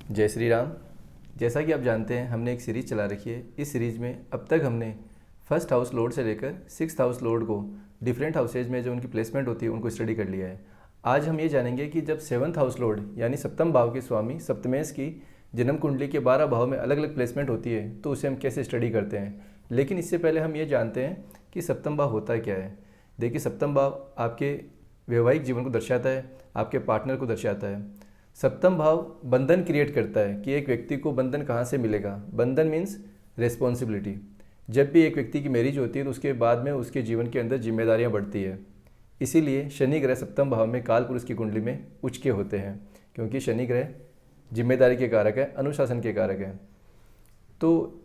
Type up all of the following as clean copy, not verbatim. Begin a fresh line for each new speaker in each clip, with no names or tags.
जय श्री राम। जैसा कि आप जानते हैं हमने एक सीरीज़ चला रखी है। इस सीरीज़ में अब तक हमने फर्स्ट हाउस लॉर्ड से लेकर सिक्स्थ हाउस लॉर्ड को डिफरेंट हाउसेज में जो उनकी प्लेसमेंट होती है उनको स्टडी कर लिया है। आज हम ये जानेंगे कि जब सेवन्थ हाउस लॉर्ड यानी सप्तम भाव के स्वामी सप्तमेश की जन्म कुंडली के 12 भाव में अलग अलग प्लेसमेंट होती है तो उसे हम कैसे स्टडी करते हैं। लेकिन इससे पहले हम ये जानते हैं कि सप्तम भाव होता क्या है। देखिए, सप्तम भाव आपके वैवाहिक जीवन को दर्शाता है, आपके पार्टनर को दर्शाता है। सप्तम भाव बंधन क्रिएट करता है कि एक व्यक्ति को बंधन कहाँ से मिलेगा। बंधन मीन्स रिस्पॉन्सिबिलिटी। जब भी एक व्यक्ति की मैरिज होती है तो उसके बाद में उसके जीवन के अंदर जिम्मेदारियाँ बढ़ती है। इसीलिए शनि ग्रह सप्तम भाव में काल पुरुष की कुंडली में उच्च के होते हैं, क्योंकि शनि ग्रह जिम्मेदारी के कारक है, अनुशासन के कारक है। तो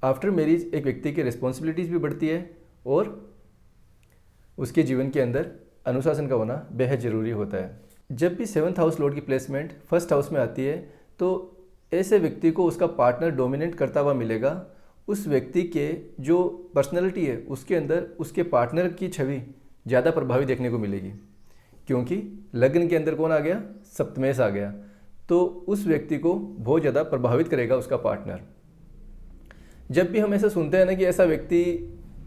आफ्टर मैरिज एक व्यक्ति की रिस्पॉन्सिबिलिटीज़ भी बढ़ती है और उसके जीवन के अंदर अनुशासन का होना बेहद ज़रूरी होता है। जब भी सेवन्थ हाउस लॉर्ड की प्लेसमेंट फर्स्ट हाउस में आती है तो ऐसे व्यक्ति को उसका पार्टनर डोमिनेट करता हुआ मिलेगा। उस व्यक्ति के जो पर्सनैलिटी है उसके अंदर उसके पार्टनर की छवि ज़्यादा प्रभावी देखने को मिलेगी, क्योंकि लग्न के अंदर कौन आ गया, सप्तमेश आ गया। तो उस व्यक्ति को बहुत ज़्यादा प्रभावित करेगा उसका पार्टनर। जब भी हम ऐसा सुनते हैं ना कि ऐसा व्यक्ति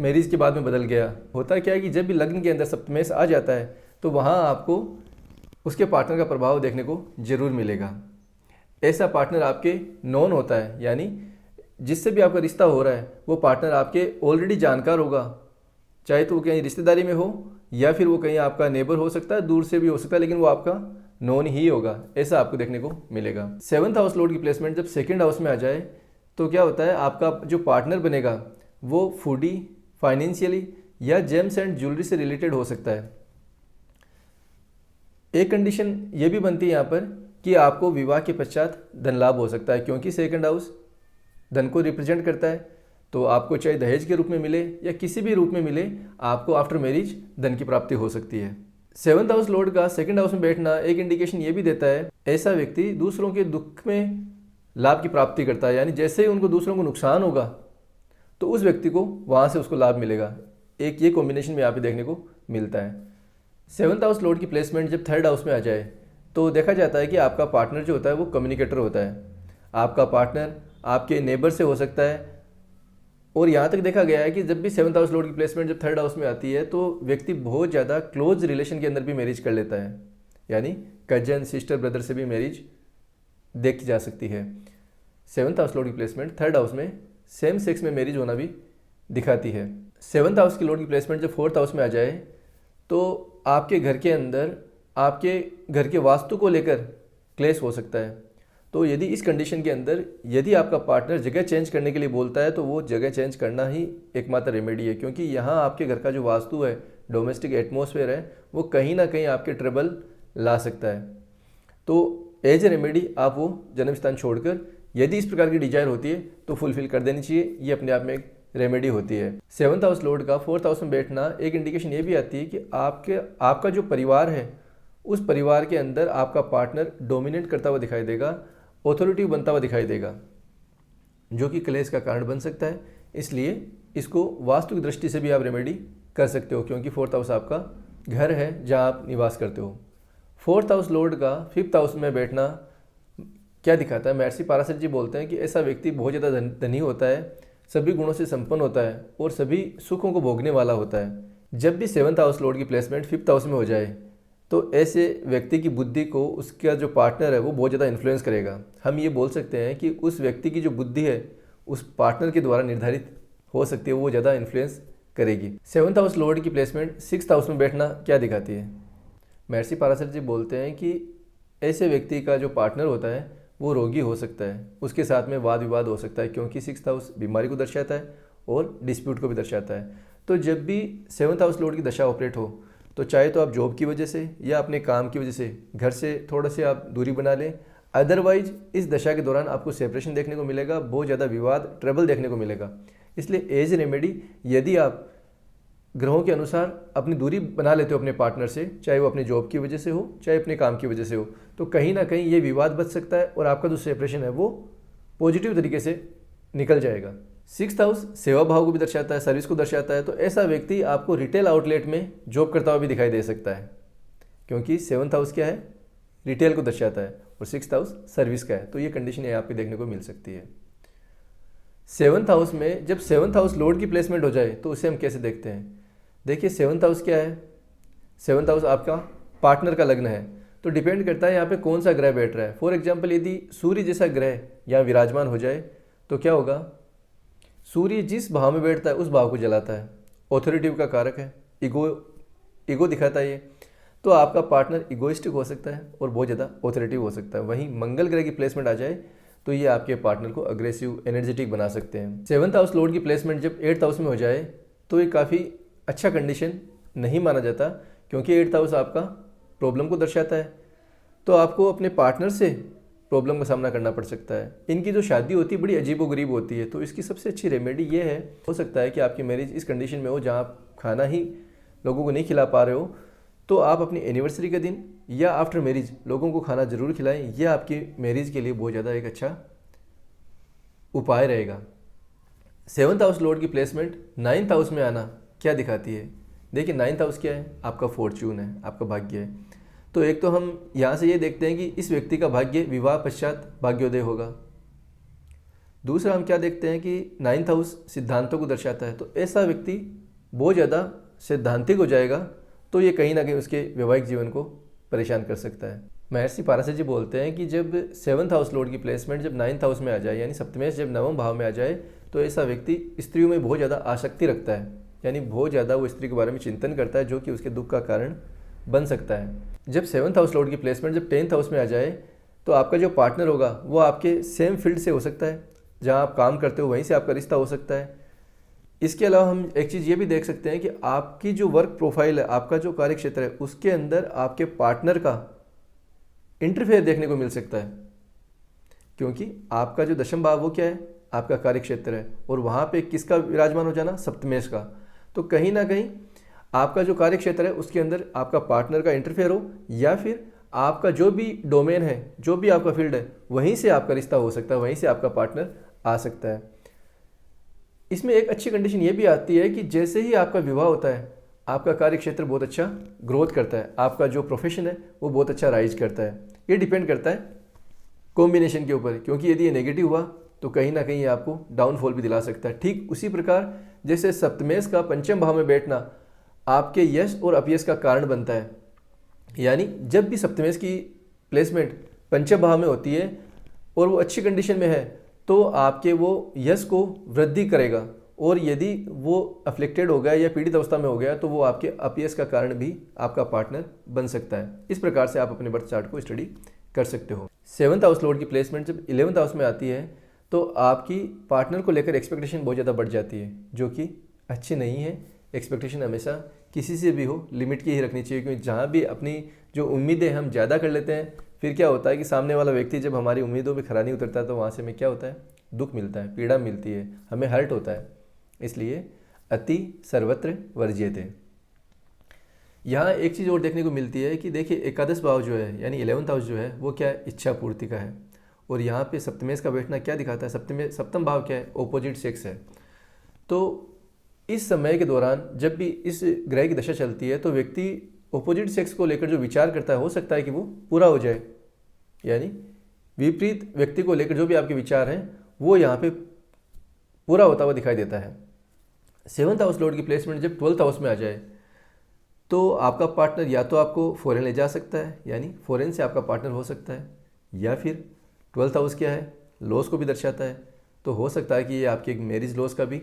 मैरिज के बाद में बदल गया, होता क्या है कि जब भी लग्न के अंदर सप्तमेश आ जाता है तो वहाँ आपको उसके पार्टनर का प्रभाव देखने को जरूर मिलेगा। ऐसा पार्टनर आपके नॉन होता है, यानी जिससे भी आपका रिश्ता हो रहा है वो पार्टनर आपके ऑलरेडी जानकार होगा, चाहे तो वो कहीं रिश्तेदारी में हो या फिर वो कहीं आपका नेबर हो सकता है, दूर से भी हो सकता है, लेकिन वो आपका नॉन ही होगा। ऐसा आपको देखने को मिलेगा। सेवन्थ हाउस लॉर्ड की प्लेसमेंट जब सेकेंड हाउस में आ जाए तो क्या होता है, आपका जो पार्टनर बनेगा वो फूडी, फाइनेंशियली या जेम्स एंड ज्वेलरी से रिलेटेड हो सकता है। एक कंडीशन ये भी बनती है यहाँ पर कि आपको विवाह के पश्चात धन लाभ हो सकता है, क्योंकि सेकंड हाउस धन को रिप्रेजेंट करता है। तो आपको चाहे दहेज के रूप में मिले या किसी भी रूप में मिले, आपको आफ्टर मैरिज धन की प्राप्ति हो सकती है। सेवन्थ हाउस लॉर्ड का सेकंड हाउस में बैठना एक इंडिकेशन ये भी देता है ऐसा व्यक्ति दूसरों के दुख में लाभ की प्राप्ति करता है, यानी जैसे ही उनको दूसरों को नुकसान होगा तो उस व्यक्ति को वहाँ से उसको लाभ मिलेगा। एक ये कॉम्बिनेशन में यहाँ पे देखने को मिलता है। सेवन्थ हाउस लॉर्ड की प्लेसमेंट जब थर्ड हाउस में आ जाए तो देखा जाता है कि आपका पार्टनर जो होता है वो कम्युनिकेटर होता है। आपका पार्टनर आपके नेबर से हो सकता है, और यहाँ तक देखा गया है कि जब भी सेवन्थ हाउस लॉर्ड की प्लेसमेंट जब थर्ड हाउस में आती है तो व्यक्ति बहुत ज़्यादा क्लोज रिलेशन के अंदर भी मैरिज कर लेता है, यानी कजन, सिस्टर, ब्रदर से भी मैरिज देखी जा सकती है। सेवन्थ हाउस लॉर्ड की प्लेसमेंट थर्ड हाउस में सेम सेक्स में मैरिज होना भी दिखाती है। सेवन्थ हाउस की लॉर्ड की प्लेसमेंट जब फोर्थ हाउस में आ जाए तो आपके घर के अंदर आपके घर के वास्तु को लेकर क्लेश हो सकता है। तो यदि इस कंडीशन के अंदर यदि आपका पार्टनर जगह चेंज करने के लिए बोलता है तो वो जगह चेंज करना ही एकमात्र रेमेडी है, क्योंकि यहाँ आपके घर का जो वास्तु है, डोमेस्टिक एटमॉस्फेयर है, वो कहीं ना कहीं आपके ट्रबल ला सकता है। तो एज ए रेमेडी आप वो जन्म स्थान छोड़कर यदि इस प्रकार की डिजायर होती है तो फुलफिल कर देनी चाहिए। ये अपने आप में एक रेमेडी होती है। सेवन्थ हाउस लॉर्ड का फोर्थ हाउस में बैठना एक इंडिकेशन ये भी आती है कि आपका जो परिवार है उस परिवार के अंदर आपका पार्टनर डोमिनेट करता हुआ दिखाई देगा, ऑथोरिटी बनता हुआ दिखाई देगा, जो कि क्लेश का कारण बन सकता है। इसलिए इसको वास्तु की दृष्टि से भी आप रेमेडी कर सकते हो, क्योंकि फोर्थ हाउस आपका घर है जहाँ आप निवास करते हो। फोर्थ हाउस लॉर्ड का फिफ्थ हाउस में बैठना क्या दिखाता है, महर्षि पाराशर जी बोलते हैं कि ऐसा व्यक्ति बहुत ज़्यादा धनी होता है, सभी गुणों से संपन्न होता है और सभी सुखों को भोगने वाला होता है। जब भी सेवन्थ हाउस लॉर्ड की प्लेसमेंट फिफ्थ हाउस में हो जाए तो ऐसे व्यक्ति की बुद्धि को उसका जो पार्टनर है वो बहुत ज़्यादा इन्फ्लुएंस करेगा। हम ये बोल सकते हैं कि उस व्यक्ति की जो बुद्धि है उस पार्टनर के द्वारा निर्धारित हो सकती है, वो ज़्यादा इन्फ्लुएंस करेगी। सेवन्थ हाउस लॉर्ड की प्लेसमेंट सिक्स्थ हाउस में बैठना क्या दिखाती है, महर्षि पाराशर जी बोलते हैं कि ऐसे व्यक्ति का जो पार्टनर होता है वो रोगी हो सकता है, उसके साथ में वाद विवाद हो सकता है, क्योंकि सिक्स्थ हाउस बीमारी को दर्शाता है और डिस्प्यूट को भी दर्शाता है। तो जब भी सेवन्थ हाउस लॉर्ड की दशा ऑपरेट हो तो चाहे तो आप जॉब की वजह से या अपने काम की वजह से घर से थोड़ा से आप दूरी बना लें, अदरवाइज इस दशा के दौरान आपको सेपरेशन देखने को मिलेगा, बहुत ज़्यादा विवाद, ट्रबल देखने को मिलेगा। इसलिए एज रेमेडी यदि आप ग्रहों के अनुसार अपनी दूरी बना लेते हो अपने पार्टनर से, चाहे वो अपनी जॉब की वजह से हो चाहे अपने काम की वजह से हो, तो कहीं ना कहीं ये विवाद बच सकता है और आपका जो सेपरेशन है वो पॉजिटिव तरीके से निकल जाएगा। सिक्स्थ हाउस सेवा भाव को भी दर्शाता है, सर्विस को दर्शाता है। तो ऐसा व्यक्ति आपको रिटेल आउटलेट में जॉब करता हुआ भी दिखाई दे सकता है, क्योंकि सेवन्थ हाउस क्या है, रिटेल को दर्शाता है और 6th हाउस सर्विस का है। तो ये कंडीशन यहाँ पे देखने को मिल सकती है। 7th हाउस में जब 7th हाउस लॉर्ड की प्लेसमेंट हो जाए तो उसे हम कैसे देखते हैं? देखिए 7th हाउस क्या है? 7th हाउस आपका पार्टनर का लग्न है, तो डिपेंड करता है यहाँ पे कौन सा ग्रह बैठ रहा है। फॉर एग्जाम्पल यदि सूर्य जैसा ग्रह यहाँ विराजमान हो जाए तो क्या होगा? सूर्य जिस भाव में बैठता है उस भाव को जलाता है, ऑथोरिटी का कारक है, ईगो दिखाता है ये। तो आपका पार्टनर इगोइस्टिक हो सकता है और बहुत ज़्यादा ऑथोरिटिव हो सकता है। वहीं मंगल ग्रह की प्लेसमेंट आ जाए तो ये आपके पार्टनर को अग्रेसिव एनर्जेटिक बना सकते हैं। 7th हाउस लॉर्ड की प्लेसमेंट जब 8th हाउस में हो जाए तो ये काफ़ी अच्छा कंडीशन नहीं माना जाता, क्योंकि 8th हाउस आपका प्रॉब्लम को दर्शाता है। तो आपको अपने पार्टनर से प्रॉब्लम का सामना करना पड़ सकता है। इनकी जो शादी होती है बड़ी अजीबोगरीब होती है, तो इसकी सबसे अच्छी रेमेडी ये है, हो सकता है कि आपकी मैरिज इस कंडीशन में हो जहाँ आप खाना ही लोगों को नहीं खिला पा रहे हो, तो आप अपनी एनिवर्सरी के दिन या आफ्टर मैरिज लोगों को खाना ज़रूर खिलाएं। यह आपकी मैरिज के लिए बहुत ज़्यादा एक अच्छा उपाय रहेगा। 7th हाउस लॉर्ड की प्लेसमेंट 9th हाउस में आना क्या दिखाती है? देखिए 9th हाउस क्या है? आपका फॉर्च्यून है, आपका भाग्य है। तो एक तो हम यहाँ से ये देखते हैं कि इस व्यक्ति का भाग्य विवाह पश्चात भाग्योदय होगा। दूसरा हम क्या देखते हैं कि 9th हाउस सिद्धांतों को दर्शाता है, तो ऐसा व्यक्ति बहुत ज़्यादा सिद्धांतिक हो जाएगा, तो ये कहीं ना कहीं उसके वैवाहिक जीवन को परेशान कर सकता है। महर्षि पाराशर जी बोलते हैं कि जब 7th हाउस लॉर्ड की प्लेसमेंट जब 9th हाउस में आ जाए, यानी सप्तमेश जब नवम भाव में आ जाए, तो ऐसा व्यक्ति स्त्रियों में बहुत ज़्यादा आसक्ति रखता है, यानी बहुत ज़्यादा वो स्त्री के बारे में चिंतन करता है, जो कि उसके दुख का कारण बन सकता है। जब 7th हाउस लॉर्ड की प्लेसमेंट जब 10th हाउस में आ जाए तो आपका जो पार्टनर होगा वो आपके सेम फील्ड से हो सकता है, जहाँ आप काम करते हो वहीं से आपका रिश्ता हो सकता है। इसके अलावा हम एक चीज़ ये भी देख सकते हैं कि आपकी जो वर्क प्रोफाइल है, आपका जो कार्य क्षेत्र है, उसके अंदर आपके पार्टनर का इंटरफेयर देखने को मिल सकता है, क्योंकि आपका जो दशम भाव वो क्या है? आपका कार्य क्षेत्र है, और वहाँ पे किसका विराजमान हो जाना? सप्तमेश का। तो कहीं ना कहीं आपका जो कार्य क्षेत्र है उसके अंदर आपका पार्टनर का इंटरफेयर हो, या फिर आपका जो भी डोमेन है, जो भी आपका फील्ड है, वहीं से आपका रिश्ता हो सकता है, वहीं से आपका पार्टनर आ सकता है। इसमें एक अच्छी कंडीशन ये भी आती है कि जैसे ही आपका विवाह होता है आपका कार्य क्षेत्र बहुत अच्छा ग्रोथ करता है, आपका जो प्रोफेशन है वो बहुत अच्छा राइज करता है। ये डिपेंड करता है कॉम्बिनेशन के ऊपर, क्योंकि यदि ये नेगेटिव हुआ तो कहीं ना कहीं आपको डाउनफॉल भी दिला सकता है। ठीक उसी प्रकार जैसे सप्तमेश का पंचम भाव में बैठना आपके यश और अपयश का कारण बनता है, यानी जब भी सप्तमेश की प्लेसमेंट पंचम भाव में होती है और वो अच्छी कंडीशन में है तो आपके वो यश को वृद्धि करेगा, और यदि वो अफ्लिक्टेड हो गया या पीड़ित अवस्था में हो गया तो वो आपके अपयश का कारण भी आपका पार्टनर बन सकता है। इस प्रकार से आप अपने बर्थ चार्ट को स्टडी कर सकते हो। 7th हाउस लॉर्ड की प्लेसमेंट जब 11th हाउस में आती है तो आपकी पार्टनर को लेकर एक्सपेक्टेशन बहुत ज़्यादा बढ़ जाती है, जो कि अच्छी नहीं है। एक्सपेक्टेशन हमेशा किसी से भी हो लिमिट की ही रखनी चाहिए, क्योंकि जहाँ भी अपनी जो उम्मीदें हम ज़्यादा कर लेते हैं फिर क्या होता है कि सामने वाला व्यक्ति जब हमारी उम्मीदों पे खरा नहीं उतरता तो वहाँ से हमें क्या होता है? दुख मिलता है, पीड़ा मिलती है, हमें हर्ट होता है। इसलिए अति सर्वत्र वर्ज्यते। यहाँ एक चीज़ और देखने को मिलती है कि देखिए एकादश भाव जो है यानी 11th हाउस जो है वो क्या है? इच्छा पूर्ति का है, और यहाँ पे सप्तमेश का बैठना क्या दिखाता है? सप्तम भाव क्या है? ऑपोजिट सेक्स है। तो इस समय के दौरान जब भी इस ग्रह की दशा चलती है तो व्यक्ति ऑपोजिट सेक्स को लेकर जो विचार करता है हो सकता है कि वो पूरा हो जाए, यानी विपरीत व्यक्ति को लेकर जो भी आपके विचार हैं वो यहाँ पे पूरा होता हुआ दिखाई देता है। 7th हाउस लॉर्ड की प्लेसमेंट जब 12th हाउस में आ जाए तो आपका पार्टनर या तो आपको फॉरेन ले जा सकता है, यानी फॉरेन से आपका पार्टनर हो सकता है, या फिर 12th हाउस क्या है? लॉस को भी दर्शाता है, तो हो सकता है कि ये आपके एक मैरिज लॉस का भी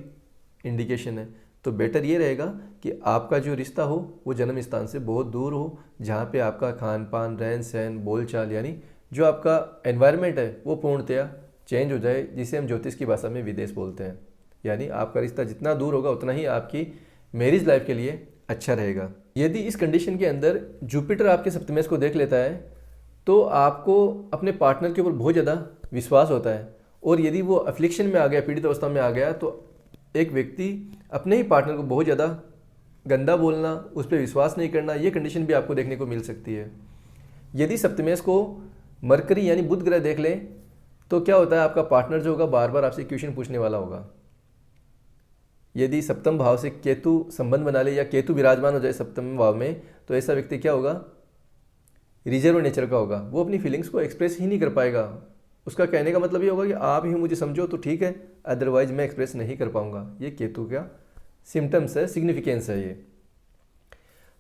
इंडिकेशन है। तो बेटर ये रहेगा कि आपका जो रिश्ता हो वो जन्म स्थान से बहुत दूर हो, जहाँ पे आपका खान पान, रहन सहन, बोलचाल, यानी जो आपका एनवायरनमेंट है वो पूर्णतया चेंज हो जाए, जिसे हम ज्योतिष की भाषा में विदेश बोलते हैं। यानी आपका रिश्ता जितना दूर होगा उतना ही आपकी मैरिज लाइफ के लिए अच्छा रहेगा। यदि इस कंडीशन के अंदर जुपिटर आपके सप्तमेश को देख लेता है तो आपको अपने पार्टनर के ऊपर बहुत ज़्यादा विश्वास होता है, और यदि वो अफ्लिक्शन में आ गया, पीड़ित अवस्था में आ गया, तो एक व्यक्ति अपने ही पार्टनर को बहुत ज़्यादा गंदा बोलना, उस पर विश्वास नहीं करना, ये कंडीशन भी आपको देखने को मिल सकती है। यदि सप्तमेश को मरकरी यानी बुध ग्रह देख ले तो क्या होता है? आपका पार्टनर जो होगा बार बार आपसे क्वेश्चन पूछने वाला होगा। यदि सप्तम भाव से केतु संबंध बना ले या केतु विराजमान हो जाए सप्तम भाव में, तो ऐसा व्यक्ति क्या होगा? रिजर्व नेचर का होगा, वो अपनी फीलिंग्स को एक्सप्रेस ही नहीं कर पाएगा। उसका कहने का मतलब ये होगा कि आप ही मुझे समझो तो ठीक है, अदरवाइज मैं एक्सप्रेस नहीं कर पाऊंगा। ये केतु का सिम्टम्स है, सिग्निफिकेंस है ये।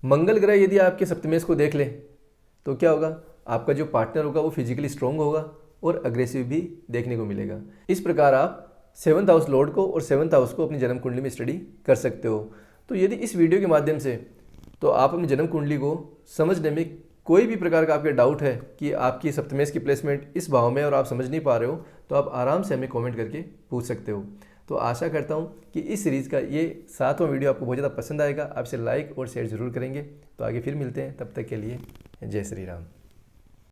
मंगल ग्रह यदि आपके सप्तमेश को देख ले तो क्या होगा, आपका जो पार्टनर होगा वो फिजिकली स्ट्रांग होगा और अग्रेसिव भी देखने को मिलेगा। इस प्रकार आप 7th हाउस लॉर्ड को और 7th हाउस को अपनी जन्म कुंडली में स्टडी कर सकते हो। तो यदि इस वीडियो के माध्यम से तो आप अपनी जन्म कुंडली को समझने में कोई भी प्रकार का आपके डाउट है कि आपकी सप्तमेश की प्लेसमेंट इस भाव में और आप समझ नहीं पा रहे हो, तो आप आराम से हमें कमेंट करके पूछ सकते हो। तो आशा करता हूँ कि इस सीरीज़ का ये 7वां वीडियो आपको बहुत ज़्यादा पसंद आएगा। आप इसे लाइक और शेयर जरूर करेंगे। तो आगे फिर मिलते हैं, तब तक के लिए जय श्री राम।